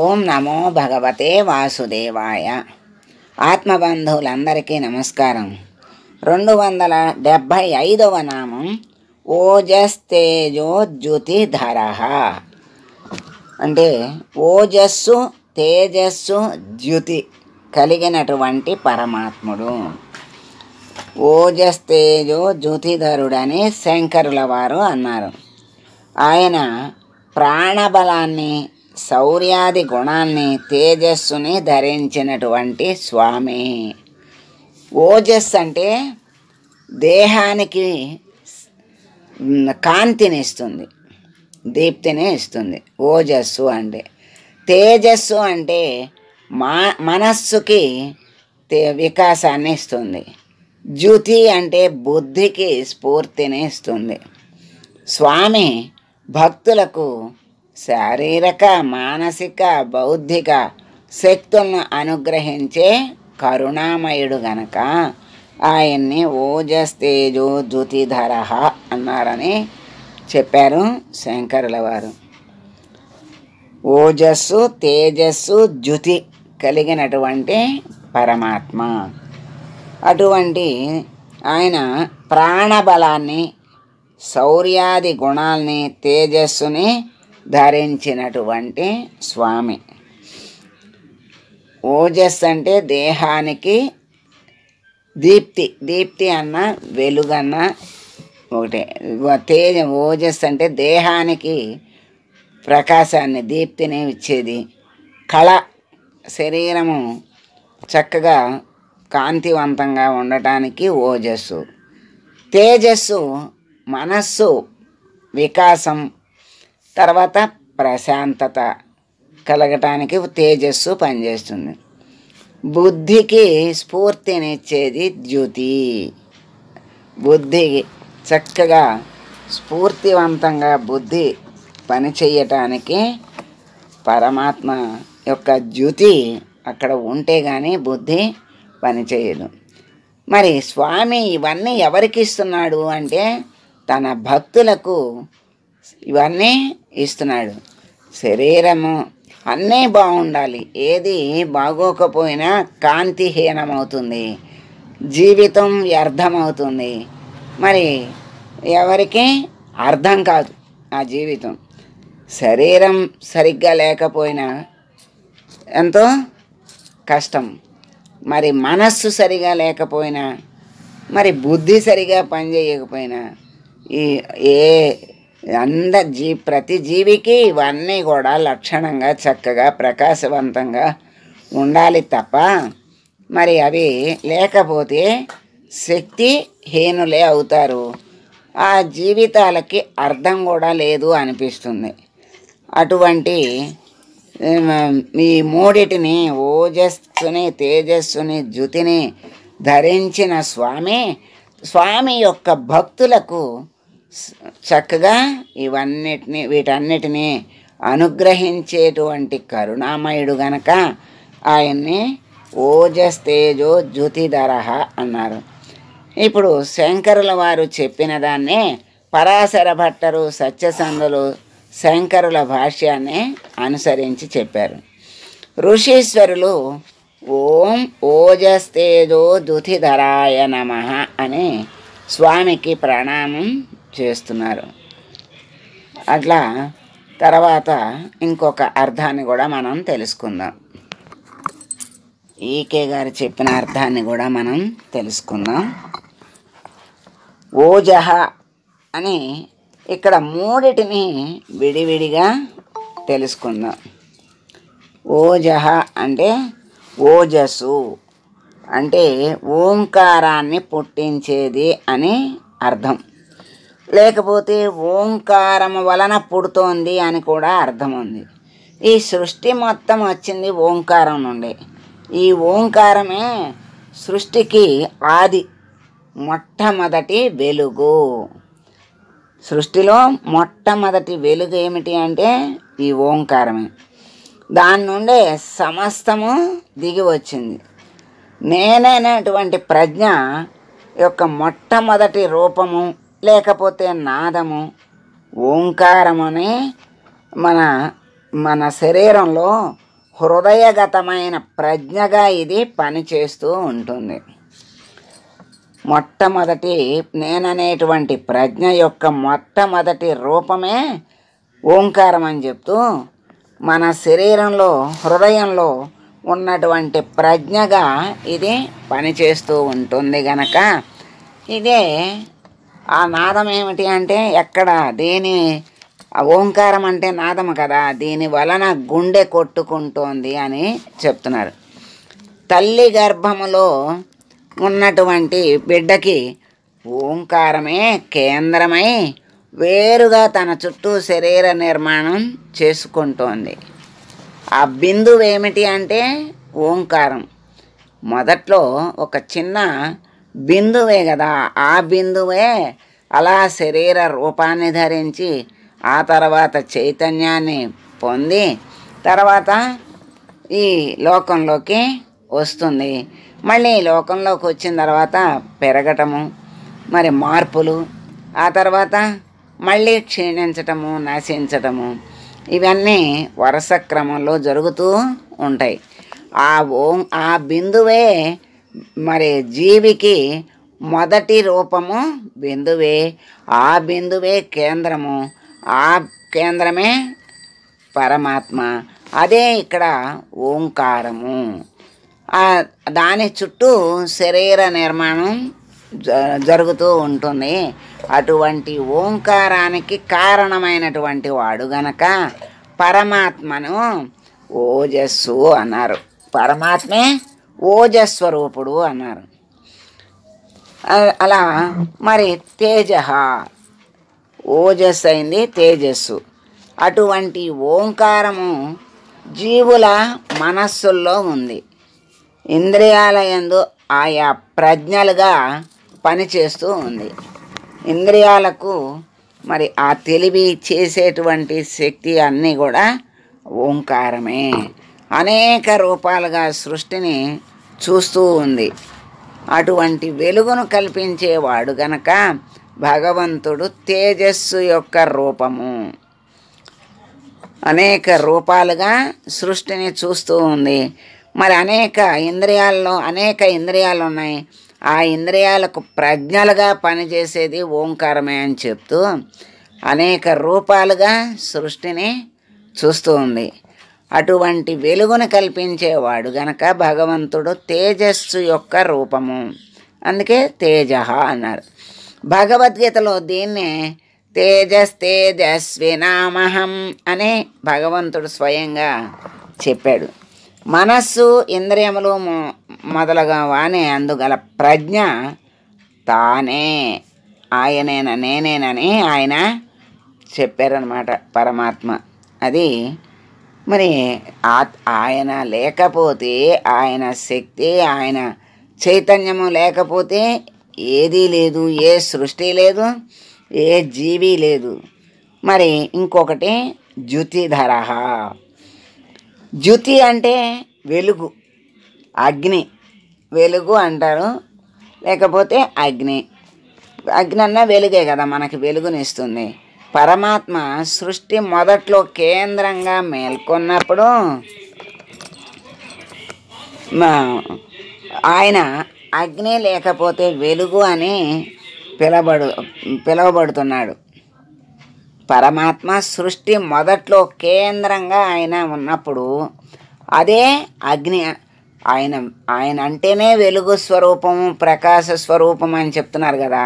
ఓం నమో భగవతే వాసుదేవాయ. ఆత్మబంధువులందరికీ నమస్కారం. 275వ నామం ఓజస్తేజోద్యుతిధర. అంటే ఓజస్సు, తేజస్సు, ద్యుతి కలిగినటువంటి పరమాత్ముడు. ఓజస్తేజోద్యుతిధరుడని శంకరుల వారు అన్నారు. ఆయన ప్రాణబలాన్ని, శౌర్యాది గుణాన్ని, తేజస్సుని ధరించినటువంటి స్వామి. ఓజస్ అంటే దేహానికి కాంతిని ఇస్తుంది, దీప్తిని ఇస్తుంది ఓజస్సు అంటే. తేజస్సు అంటే మనస్సుకి వికాసాన్ని ఇస్తుంది. ద్యుతి అంటే బుద్ధికి స్ఫూర్తిని ఇస్తుంది. స్వామి భక్తులకు శారీరక, మానసిక, బౌద్ధిక శక్తులను అనుగ్రహించే కరుణామయుడు గనక ఆయన్ని ఓజస్తేజోద్యుతిధర అన్నారని చెప్పారు శంకరుల వారు. ఓజస్సు, తేజస్సు, ద్యుతి కలిగినటువంటి పరమాత్మ. అటువంటి ఆయన ప్రాణబలాన్ని, శౌర్యాది గుణాల్ని, తేజస్సుని ధరించినటువంటి స్వామి. ఓజస్ అంటే దేహానికి దీప్తి, దీప్తి అన్న వెలుగన్న ఒకటే. ఓజస్ అంటే దేహానికి ప్రకాశాన్ని, దీప్తిని ఇచ్చేది. కళ, శరీరము చక్కగా కాంతివంతంగా ఉండటానికి ఓజస్సు. తేజస్సు మనస్సు వికాసం, తర్వాత ప్రశాంతత కలగటానికి తేజస్సు పనిచేస్తుంది. బుద్ధికి స్ఫూర్తినిచ్చేది ద్యుతి. బుద్ధి చక్కగా స్ఫూర్తివంతంగా బుద్ధి పనిచేయటానికి పరమాత్మ యొక్క ద్యుతి అక్కడ ఉంటే కానీ బుద్ధి పనిచేయదు. మరి స్వామి ఇవన్నీ ఎవరికి ఇస్తున్నాడు అంటే తన భక్తులకు ఇవన్నీ ఇస్తున్నాడు. శరీరము అన్నీ బాగుండాలి, ఏది బాగోకపోయినా కాంతిహీనమవుతుంది, జీవితం వ్యర్థమవుతుంది. మరి ఎవరికి అర్థం కాదు ఆ జీవితం. శరీరం సరిగ్గా లేకపోయినా ఎంతో కష్టం, మరి మనస్సు సరిగా లేకపోయినా, మరి బుద్ధి సరిగా పనిచేయకపోయినా, ప్రతి జీవికి ఇవన్నీ కూడా లక్షణంగా చక్కగా ప్రకాశవంతంగా ఉండాలి తప్ప మరి అవి లేకపోతే శక్తిహీనులే అవుతారు. ఆ జీవితాలకి అర్థం కూడా లేదు అనిపిస్తుంది. అటువంటి ఈ మూడిటిని, ఓజస్సుని, తేజస్సుని, ద్యుతిని ధరించిన స్వామి యొక్క భక్తులకు చక్కగా వీటన్నిటినీ అనుగ్రహించేటువంటి కరుణామయుడు గనక ఆయన్ని ఓజస్తేజోద్యుతిధర అన్నారు. ఇప్పుడు శంకరుల వారు చెప్పిన దాన్నే పరాశర భట్టరు, సత్యసంధులు శంకరుల భాష్యాన్ని అనుసరించి చెప్పారు. ఋషీశ్వరులు ఓం ఓజస్తేజోద్యుతిధరాయ నమః అని స్వామికి ప్రణామం చేస్తున్నారు. అట్లా తర్వాత ఇంకొక అర్థాన్ని కూడా మనం తెలుసుకుందాం. ఈకే గారు చెప్పిన అర్థాన్ని కూడా మనం తెలుసుకుందాం. ఓజహ అని ఇక్కడ మూడిటిని విడివిడిగా తెలుసుకుందాం. ఓజహ అంటే ఓజస్సు అంటే ఓంకారాన్ని పుట్టించేది అని అర్థం. లేకపోతే ఓంకారము వలన పుడుతోంది అని కూడా అర్థం ఉంది. ఈ సృష్టి మొత్తం వచ్చింది ఓంకారం నుండి. ఈ ఓంకారమే సృష్టికి ఆది, మొట్టమొదటి వెలుగు. సృష్టిలో మొట్టమొదటి వెలుగు ఏమిటి అంటే ఈ ఓంకారమే. దాని నుండే సమస్తము దిగి వచ్చింది. నేనైనటువంటి ప్రజ్ఞ యొక్క మొట్టమొదటి రూపము లేకపోతే నాదము ఓంకారమని మన శరీరంలో హృదయగతమైన ప్రజ్ఞగా ఇది పనిచేస్తూ ఉంటుంది. మొట్టమొదటి నేననేటువంటి ప్రజ్ఞ యొక్క మొట్టమొదటి రూపమే ఓంకారం అని చెప్తూ మన శరీరంలో హృదయంలో ఉన్నటువంటి ప్రజ్ఞగా ఇది పనిచేస్తూ ఉంటుంది గనక ఇదే ఆ నాదం ఏమిటి అంటే ఎక్కడ దీని ఓంకారం అంటే నాదం కదా, దీని వలన గుండె కొట్టుకుంటోంది అని చెప్తున్నారు. తల్లి గర్భములో ఉన్నటువంటి బిడ్డకి ఓంకారమే కేంద్రమై వేరుగా తన చుట్టూ శరీర నిర్మాణం చేసుకుంటోంది. ఆ బిందువు ఏమిటి అంటే ఓంకారం. మొదట్లో ఒక చిన్న బిందువే కదా, ఆ బిందువే అలా శరీర రూపాన్ని ధరించి ఆ తర్వాత చైతన్యాన్ని పొంది తర్వాత ఈ లోకంలోకి వస్తుంది. మళ్ళీ ఈ లోకంలోకి వచ్చిన తర్వాత పెరగటము, మరి మార్పులు, ఆ తర్వాత మళ్ళీ క్షీణించటము, నశించటము, ఇవన్నీ వరుస క్రమంలో జరుగుతూ ఉంటాయి. ఆ బిందువే మరి జీవికి మొదటి రూపము బిందువే, ఆ బిందువే కేంద్రము, ఆ కేంద్రమే పరమాత్మ. అదే ఇక్కడ ఓంకారము. దాని చుట్టూ శరీర నిర్మాణం జరుగుతూ ఉంటుంది. అటువంటి ఓంకారానికి కారణమైనటువంటి వాడు గనక పరమాత్మను ఓజస్సు అన్నారు. పరమాత్మే ఓజస్వరూపుడు అన్నారు. అలా మరి తేజ ఓజస్ అయింది తేజస్సు. అటువంటి ఓంకారము జీవుల మనస్సుల్లో ఉంది. ఇంద్రియాల యందు ఆయా ప్రజ్ఞలుగా పనిచేస్తూ ఉంది. ఇంద్రియాలకు మరి ఆ తెలివి చేసేటువంటి శక్తి అన్నీ కూడా ఓంకారమే. అనేక రూపాలుగా సృష్టిని చూస్తూ ఉంది. అటువంటి వెలుగును కల్పించేవాడు గనక భగవంతుడు తేజస్సు యొక్క రూపము. అనేక రూపాలుగా సృష్టిని చూస్తూ ఉంది. మరి అనేక ఇంద్రియాలు ఉన్నాయి. ఆ ఇంద్రియాలకు ప్రజ్ఞలుగా పనిచేసేది ఓంకారమే అని చెప్తూ అనేక రూపాలుగా సృష్టిని చూస్తూ ఉంది. అటువంటి వెలుగును కల్పించేవాడు గనక భగవంతుడు తేజస్సు యొక్క రూపము. అందుకే తేజ అన్నారు. భగవద్గీతలో దీన్నే తేజస్వినామహం అని భగవంతుడు స్వయంగా చెప్పాడు. మనస్సు ఇంద్రియములు మొదలుగా వానే అందుగల ప్రజ్ఞ తానే, నేనేనని ఆయన చెప్పారనమాట పరమాత్మ. అది మరి ఆయన లేకపోతే, ఆయన శక్తి, ఆయన చైతన్యము లేకపోతే ఏదీ లేదు, ఏ సృష్టి లేదు, ఏ జీవి లేదు. మరి ఇంకొకటి జ్యుతిధర. జ్యుతి అంటే వెలుగు, అగ్ని, వెలుగు అంటారు. లేకపోతే అగ్ని అన్న వెలుగే కదా మనకి వెలుగునిస్తుంది. పరమాత్మ సృష్టి మొదట్లో కేంద్రంగా మేల్కొన్నప్పుడు ఆయన అగ్ని లేకపోతే వెలుగు అని పిలవబడుతున్నాడు. పరమాత్మ సృష్టి మొదట్లో కేంద్రంగా ఆయన ఉన్నప్పుడు అదే అగ్ని. ఆయన అంటేనే వెలుగు స్వరూపము, ప్రకాశ స్వరూపం అని చెప్తున్నారు కదా.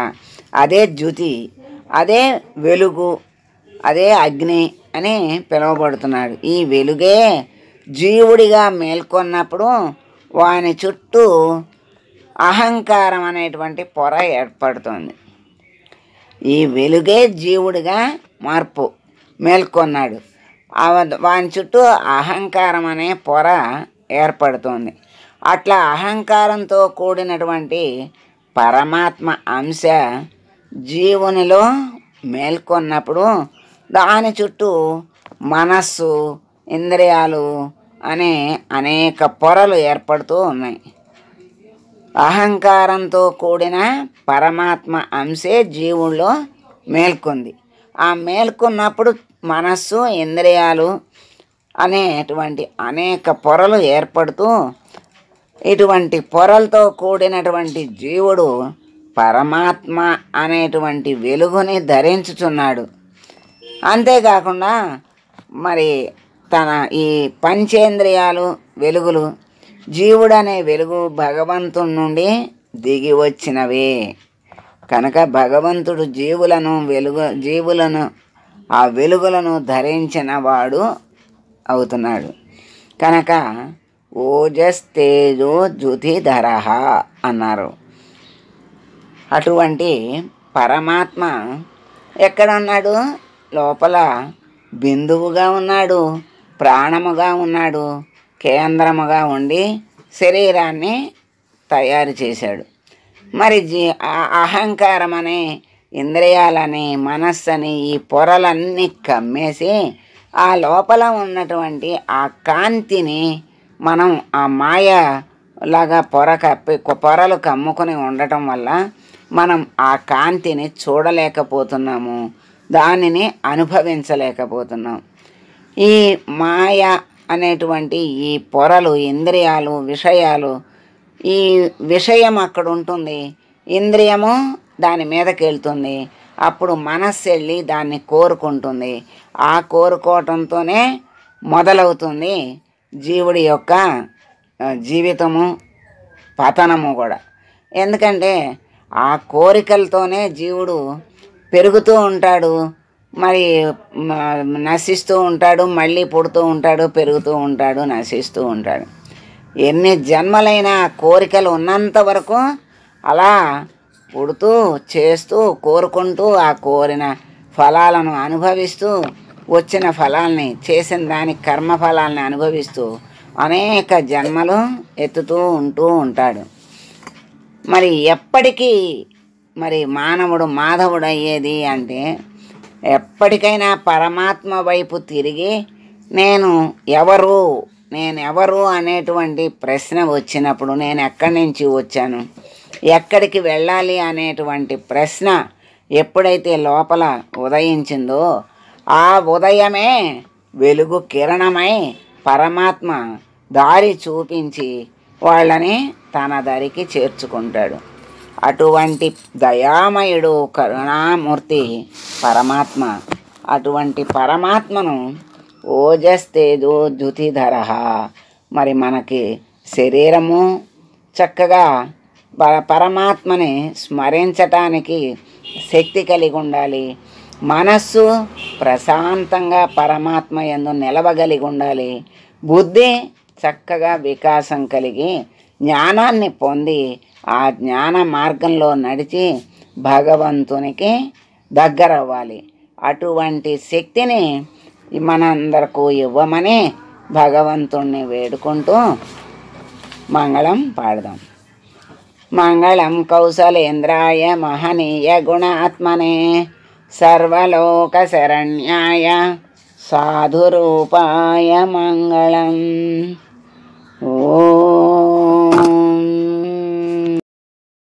అదే జ్యుతి, అదే వెలుగు, అదే అగ్ని అని పిలువబడుతున్నాడు. ఈ వెలుగే జీవుడిగా మేల్కొన్నప్పుడు వాని చుట్టూ అహంకారం అనేటువంటి పొర ఏర్పడుతుంది. ఈ వెలుగే జీవుడిగా మేల్కొన్నాడు. వాని చుట్టూ అహంకారం అనే పొర ఏర్పడుతుంది. అట్లా అహంకారంతో కూడినటువంటి పరమాత్మ అంశ జీవునిలో మేల్కొన్నప్పుడు దాని చుట్టూ మనస్సు, ఇంద్రియాలు అనే అనేక పొరలు ఏర్పడుతూ ఉన్నాయి. అహంకారంతో కూడిన పరమాత్మ అంశే జీవుల్లో మేల్కొంది. ఆ మేల్కొన్నప్పుడు మనస్సు, ఇంద్రియాలు అనేటువంటి అనేక పొరలు ఏర్పడుతూ ఇటువంటి పొరలతో కూడినటువంటి జీవుడు పరమాత్మ అనేటువంటి వెలుగుని ధరించుచున్నాడు. అంతేకాకుండా మరి తన ఈ పంచేంద్రియాలు వెలుగులు జీవుడనే వెలుగు భగవంతుడి నుండి దిగి వచ్చినవే కనుక భగవంతుడు జీవులను ఆ వెలుగులను ధరించిన వాడు అవుతున్నాడు. కనుక ఓజస్తేజో జ్యుతిధర అన్నారు. అటువంటి పరమాత్మ ఎక్కడ ఉన్నాడు? లోపల బిందువుగా ఉన్నాడు, ప్రాణముగా ఉన్నాడు, కేంద్రముగా ఉండి శరీరాన్ని తయారు చేశాడు. మరి అహంకారం అనే ఇంద్రియాలని మనస్సని ఈ పొరలన్నీ కమ్మేసి ఆ లోపల ఉన్నటువంటి ఆ కాంతిని మనం ఆ మాయ లాగా పొరలు కమ్ముకొని ఉండటం వల్ల మనం ఆ కాంతిని చూడలేకపోతున్నాము, దానిని అనుభవించలేకపోతున్నాం. ఈ మాయ అనేటువంటి ఈ పొరలు ఇంద్రియాలు విషయాలు, ఈ విషయం అక్కడ ఉంటుంది, ఇంద్రియము దాని మీదకి వెళ్తుంది, అప్పుడు మనస్సు వెళ్ళి దాన్ని కోరుకుంటుంది. ఆ కోరుకోవటంతోనే మొదలవుతుంది జీవుడి యొక్క జీవితము పతనము కూడా. ఎందుకంటే ఆ కోరికలతోనే జీవుడు పెరుగుతూ ఉంటాడు, మరి నశిస్తూ ఉంటాడు, మళ్ళీ పుడుతూ ఉంటాడు, పెరుగుతూ ఉంటాడు, నశిస్తూ ఉంటాడు. ఎన్ని జన్మలైనా కోరికలు ఉన్నంత వరకు అలా పుడుతూ చేస్తూ కోరుకుంటూ ఆ కోరిన ఫలాలను అనుభవిస్తూ వచ్చిన ఫలాల్ని చేసిన దాని కర్మఫలాల్ని అనుభవిస్తూ అనేక జన్మలు ఎత్తుతూ ఉంటూ ఉంటాడు. మరి ఎప్పటికీ మరి మానవుడు మాధవుడు అయ్యేది అంటే ఎప్పటికైనా పరమాత్మ వైపు తిరిగి నేను ఎవరు అనేటువంటి ప్రశ్న వచ్చినప్పుడు, నేను ఎక్కడి నుంచి వచ్చాను, ఎక్కడికి వెళ్ళాలి అనేటువంటి ప్రశ్న ఎప్పుడైతే లోపల ఉదయించిందో ఆ ఉదయమే వెలుగు కిరణమై పరమాత్మ దారి చూపించి వాళ్ళని తన దరికి చేర్చుకుంటాడు. అటువంటి దయామయుడు కరుణామూర్తి పరమాత్మ. అటువంటి పరమాత్మను ఓజస్తేజో జ్యుతిధర. మరి మనకి శరీరము చక్కగా పరమాత్మని స్మరించటానికి శక్తి కలిగి ఉండాలి, మనస్సు ప్రశాంతంగా పరమాత్మ యందు నిలవగలిగి ఉండాలి, బుద్ధి చక్కగా వికాసం కలిగి జ్ఞానాన్ని పొంది ఆ జ్ఞాన మార్గంలో నడిచి భగవంతునికి దగ్గరవ్వాలి. అటువంటి శక్తిని మనందరకు ఇవ్వమని భగవంతుణ్ణి వేడుకుంటూ మంగళం పాడదాం. మంగళం కౌసలేంద్రాయ మహనీయ గుణాత్మనే సర్వలోక శరణ్యాయ సాధురూపాయ మంగళం. ఓ